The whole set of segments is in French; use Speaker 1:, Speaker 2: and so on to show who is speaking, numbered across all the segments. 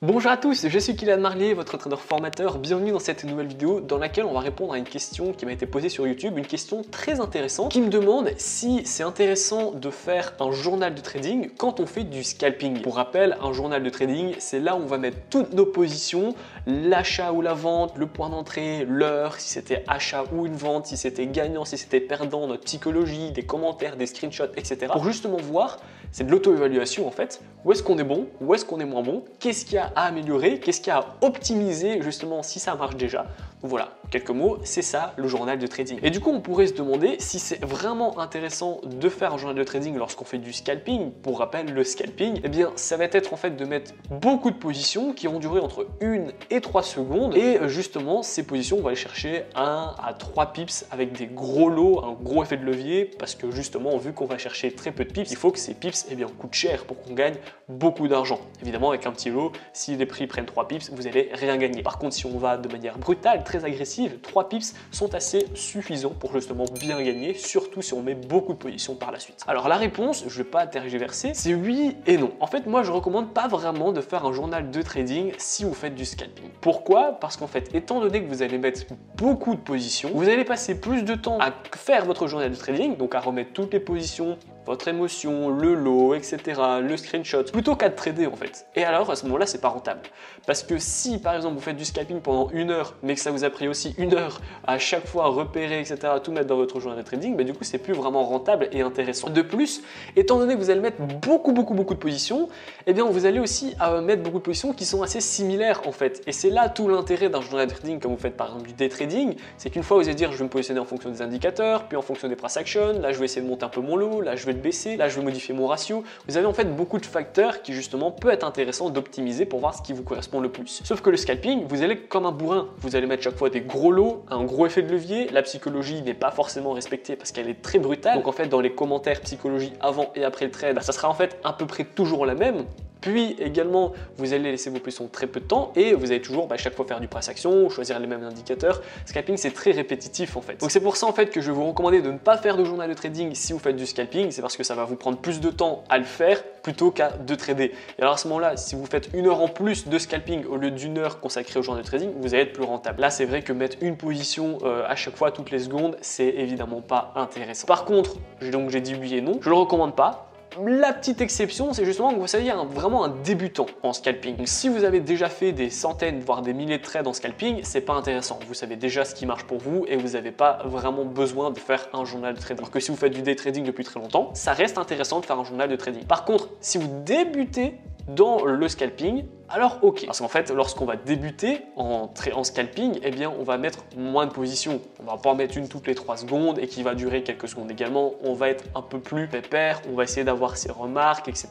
Speaker 1: Bonjour à tous, je suis Kylian Marlier, votre trader formateur. Bienvenue dans cette nouvelle vidéo dans laquelle on va répondre à une question qui m'a été posée sur YouTube, une question très intéressante qui me demande si c'est intéressant de faire un journal de trading quand on fait du scalping. Pour rappel, un journal de trading, c'est là où on va mettre toutes nos positions, l'achat ou la vente, le point d'entrée, l'heure, si c'était achat ou une vente, si c'était gagnant, si c'était perdant, notre psychologie, des commentaires, des screenshots, etc. Pour justement voir, c'est de l'auto-évaluation en fait, où est-ce qu'on est bon, où est-ce qu'on est moins bon, qu'est-ce qu'il y a à améliorer, qu'est-ce qu'il y a à optimiser justement si ça marche déjà. Donc voilà, quelques mots, c'est ça le journal de trading. Et du coup, on pourrait se demander si c'est vraiment intéressant de faire un journal de trading lorsqu'on fait du scalping. Pour rappel, le scalping, eh bien, ça va être en fait de mettre beaucoup de positions qui vont durer entre 1 et 3 secondes. Et justement, ces positions, on va aller chercher 1 à 3 pips avec des gros lots, un gros effet de levier, parce que justement, vu qu'on va chercher très peu de pips, il faut que ces pips eh bien, coûtent cher pour qu'on gagne beaucoup d'argent. Évidemment, avec un petit lot, si les prix prennent 3 pips, vous n'allez rien gagner. Par contre, si on va de manière brutale, très agressive, 3 pips sont assez suffisants pour justement bien gagner, surtout si on met beaucoup de positions par la suite. Alors la réponse, je ne vais pas tergiverser, c'est oui et non. En fait, moi je recommande pas vraiment de faire un journal de trading si vous faites du scalping. Pourquoi? Parce qu'en fait, étant donné que vous allez mettre beaucoup de positions, vous allez passer plus de temps à faire votre journal de trading, donc à remettre toutes les positions, votre émotion, le lot, etc., le screenshot, plutôt qu'à trader en fait. Et alors à ce moment-là, c'est pas rentable. Parce que si par exemple vous faites du scalping pendant 1 heure, mais que ça vous a pris aussi 1 heure à chaque fois repérer, etc., tout mettre dans votre journal de trading, bah, du coup c'est plus vraiment rentable et intéressant. De plus, étant donné que vous allez mettre beaucoup de positions, eh bien vous allez aussi mettre beaucoup de positions qui sont assez similaires en fait. Et c'est là tout l'intérêt d'un journal de trading comme vous faites par exemple du day trading, c'est qu'une fois vous allez dire je vais me positionner en fonction des indicateurs, puis en fonction des price action, là je vais essayer de monter un peu mon lot, là je vais baisser, là je vais modifier mon ratio. Vous avez en fait beaucoup de facteurs qui justement peut être intéressant d'optimiser pour voir ce qui vous correspond le plus. Sauf que le scalping, vous allez comme un bourrin, vous allez mettre chaque fois des gros lots, un gros effet de levier, la psychologie n'est pas forcément respectée parce qu'elle est très brutale. Donc en fait dans les commentaires psychologie avant et après le trade, ça sera en fait à peu près toujours la même. Puis également, vous allez laisser vos positions très peu de temps et vous allez toujours chaque fois faire du price action, choisir les mêmes indicateurs. Scalping, c'est très répétitif en fait. Donc c'est pour ça en fait que je vais vous recommander de ne pas faire de journal de trading si vous faites du scalping. C'est parce que ça va vous prendre plus de temps à le faire plutôt qu'à de trader. Et alors à ce moment-là, si vous faites 1 heure en plus de scalping au lieu d'1 heure consacrée au journal de trading, vous allez être plus rentable. Là, c'est vrai que mettre une position à chaque fois toutes les secondes, c'est évidemment pas intéressant. Par contre, j'ai dit oui et non, je le recommande pas. La petite exception, c'est justement que vous soyez vraiment un débutant en scalping. Donc, si vous avez déjà fait des centaines, voire des milliers de trades en scalping, c'est pas intéressant. Vous savez déjà ce qui marche pour vous et vous n'avez pas vraiment besoin de faire un journal de trading. Alors que si vous faites du day trading depuis très longtemps, ça reste intéressant de faire un journal de trading. Par contre, si vous débutez dans le scalping, alors ok. Parce qu'en fait, lorsqu'on va débuter en scalping, eh bien on va mettre moins de positions. On va pas en mettre une toutes les 3 secondes et qui va durer quelques secondes également. On va être un peu plus pépère, on va essayer d'avoir ses remarques, etc.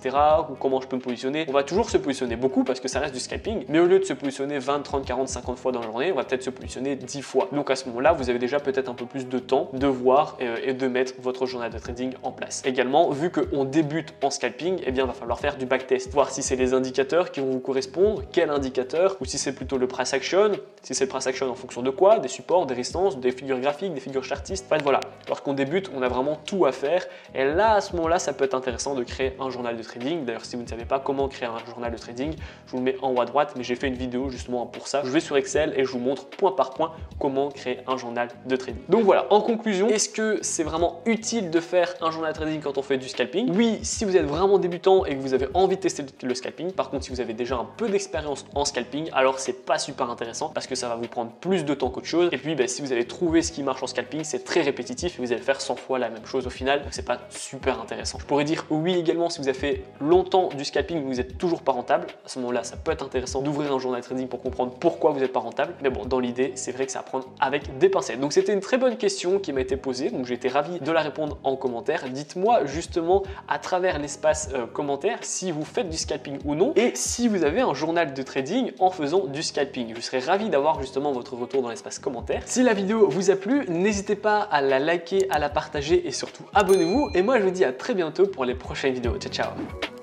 Speaker 1: Ou comment je peux me positionner. On va toujours se positionner beaucoup parce que ça reste du scalping. Mais au lieu de se positionner 20, 30, 40, 50 fois dans la journée, on va peut-être se positionner 10 fois. Donc à ce moment-là, vous avez déjà peut-être un peu plus de temps de voir et de mettre votre journal de trading en place. Également, vu qu'on débute en scalping, eh bien il va falloir faire du backtest. Voir si c'est les indicateurs qui vont vous correspondre, quel indicateur, ou si c'est plutôt le price action, si c'est le price action en fonction de quoi, des supports, des résistances, des figures graphiques, des figures chartistes. En fait, voilà, lorsqu'on débute, on a vraiment tout à faire. Et là, à ce moment-là, ça peut être intéressant de créer un journal de trading. D'ailleurs, si vous ne savez pas comment créer un journal de trading, je vous le mets en haut à droite, mais j'ai fait une vidéo justement pour ça. Je vais sur Excel et je vous montre point par point comment créer un journal de trading. Donc voilà, en conclusion, est-ce que c'est vraiment utile de faire un journal de trading quand on fait du scalping? Oui, si vous êtes vraiment débutant et que vous avez envie de tester le scalping. Par contre, si vous avez déjà un peu d'expérience en scalping, alors c'est pas super intéressant parce que ça va vous prendre plus de temps qu'autre chose. Et puis si vous avez trouvé ce qui marche en scalping, c'est très répétitif et vous allez faire 100 fois la même chose au final, donc c'est pas super intéressant. Je pourrais dire oui également si vous avez fait longtemps du scalping mais vous n'êtes toujours pas rentable. À ce moment-là, ça peut être intéressant d'ouvrir un journal de trading pour comprendre pourquoi vous n'êtes pas rentable. Mais bon, dans l'idée, c'est vrai que c'est à prendre avec des pincettes. Donc c'était une très bonne question qui m'a été posée, donc j'ai été ravi de la répondre en commentaire. Dites-moi justement à travers l'espace commentaire si vous faites du scalping ou non et si vous avez un journal de trading en faisant du scalping. Je serais ravi d'avoir justement votre retour dans l'espace commentaire. Si la vidéo vous a plu, n'hésitez pas à la liker, à la partager et surtout abonnez-vous. Et moi je vous dis à très bientôt pour les prochaines vidéos. Ciao ciao.